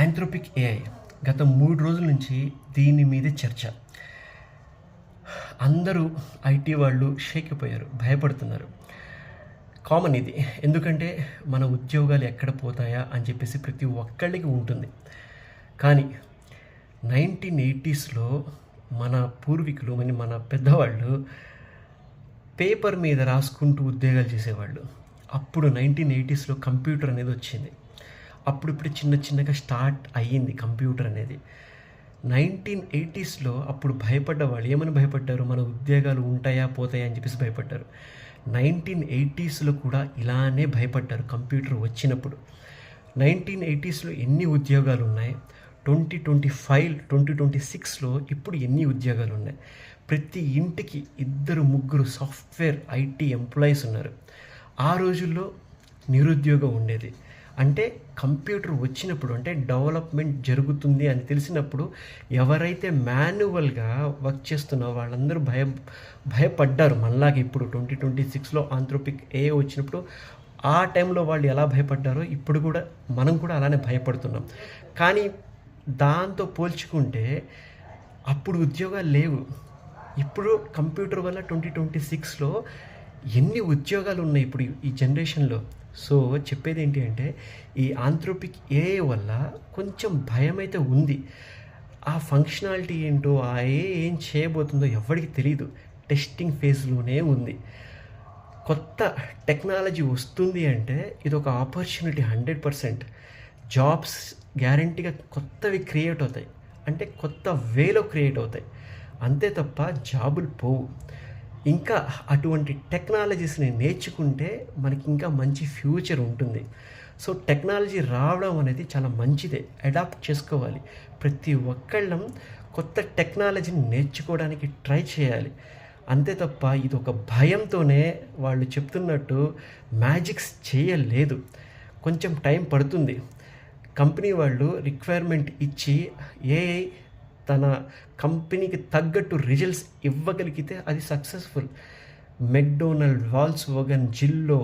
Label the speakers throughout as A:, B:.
A: Anthropic AI గత 3 రోజుల నుంచి దీని మీదే చర్చ. అందరూ ఐటీ వాళ్ళు షేక్ అయిపోయారు, భయపడుతున్నారు. కామన్ ఇది. ఎందుకంటే మన ఉద్యోగాలు ఎక్కడ పోతాయా అని చెప్పేసి ప్రతి ఒక్కళ్ళకి ఉంటుంది. కానీ 1980స్లో మన పూర్వీకులు మన పెద్దవాళ్ళు పేపర్ మీద రాసుకుంటూ ఉద్యోగాలు చేసేవాళ్ళు. అప్పుడు 1980స్లో కంప్యూటర్ అనేది వచ్చింది. అప్పుడిప్పుడు చిన్నగా స్టార్ట్ అయ్యింది కంప్యూటర్ అనేది. 1980స్లో అప్పుడు భయపడ్డ వాళ్ళు ఏమని భయపడ్డారు? మన ఉద్యోగాలు ఉంటాయా పోతాయా అని చెప్పేసి భయపడ్డారు. 1980స్లో కూడా ఇలానే భయపడ్డారు కంప్యూటర్ వచ్చినప్పుడు. 1980స్లో ఎన్ని ఉద్యోగాలు ఉన్నాయి? 2026లో ఇప్పుడు ఎన్ని ఉద్యోగాలు ఉన్నాయి? ప్రతి ఇంటికి 2-3 సాఫ్ట్వేర్ ఐటీ ఎంప్లాయీస్ ఉన్నారు. ఆ రోజుల్లో నిరుద్యోగం ఉండేది. అంటే కంప్యూటర్ వచ్చినప్పుడు, అంటే డెవలప్మెంట్ జరుగుతుంది అని తెలిసినప్పుడు ఎవరైతే మాన్యువల్గా వర్క్ చేస్తున్నారో వాళ్ళందరూ భయపడ్డారు. మనలాగా ఇప్పుడు 2026లో ఆంథ్రోపిక్ ఏఐ వచ్చినప్పుడు ఆ టైంలో వాళ్ళు ఎలా భయపడ్డారో ఇప్పుడు కూడా మనం కూడా అలానే భయపడుతున్నాం. కానీ దాంతో పోల్చుకుంటే అప్పుడు ఉద్యోగాలు లేవు. ఇప్పుడు కంప్యూటర్ వల్ల 2026లో ఎన్ని ఉద్యోగాలు ఉన్నాయి ఇప్పుడు ఈ జనరేషన్లో. సో చెప్పేది ఏంటి అంటే, ఈ ఆంథ్రోపిక్ ఏఐ వల్ల కొంచెం భయం అయితే ఉంది. ఆ ఫంక్షనాలిటీ ఏంటో, ఆ ఏఐ ఏం చేయబోతుందో ఎవరికి తెలియదు. టెస్టింగ్ ఫేజ్లోనే ఉంది. కొత్త టెక్నాలజీ వస్తుంది అంటే ఇది ఒక ఆపర్చునిటీ. 100% జాబ్స్ గ్యారంటీగా కొత్తవి క్రియేట్ అవుతాయి. అంటే కొత్త వేలో క్రియేట్ అవుతాయి. అంతే తప్ప జాబులు పోవు. ఇంకా అటువంటి టెక్నాలజీస్ని నేర్చుకుంటే మనకి ఇంకా మంచి ఫ్యూచర్ ఉంటుంది. సో టెక్నాలజీ రావడం అనేది చాలా మంచిదే. అడాప్ట్ చేసుకోవాలి. ప్రతి ఒక్కళ్ళం కొత్త టెక్నాలజీని నేర్చుకోవడానికి ట్రై చేయాలి. అంతే తప్ప ఇది ఒక భయంతోనే వాళ్ళు చెప్తున్నట్టు మ్యాజిక్స్ చేయలేదు. కొంచెం టైం పడుతుంది. కంపెనీ వాళ్ళు రిక్వైర్మెంట్ ఇచ్చి ఏఐ తన కంపెనీకి తగ్గట్టు రిజల్ట్స్ ఇవ్వగలిగితే అది సక్సెస్ఫుల్. మెక్డొనాల్డ్, వాల్క్స్వాగన్, జిల్లో,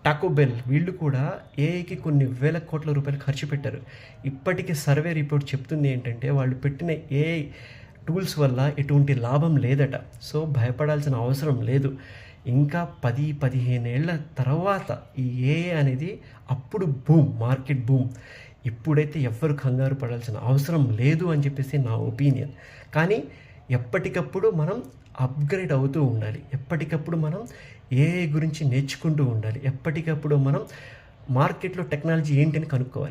A: టాకో బెల్ వీళ్ళు కూడా ఏఐకి కొన్ని వేల కోట్ల రూపాయలు ఖర్చు పెట్టారు. ఇప్పటికీ సర్వే రిపోర్ట్ చెప్తుంది ఏంటంటే వాళ్ళు పెట్టిన ఏఐ టూల్స్ వల్ల ఎటువంటి లాభం లేదట. సో భయపడాల్సిన అవసరం లేదు. ఇంకా 10-15 ఏళ్ల తర్వాత ఈ ఏఐ అనేది అప్పుడు మార్కెట్ బూమ్. ఇప్పుడైతే ఎవ్వరు కంగారు పడాల్సిన అవసరం లేదు అని చెప్పేసి నా ఒపీనియన్. కానీ ఎప్పటికప్పుడు మనం అప్గ్రేడ్ అవుతూ ఉండాలి. ఎప్పటికప్పుడు మనం ఏఐ గురించి నేర్చుకుంటూ ఉండాలి. ఎప్పటికప్పుడు మనం మార్కెట్లో టెక్నాలజీ ఏంటని కనుక్కోవాలి.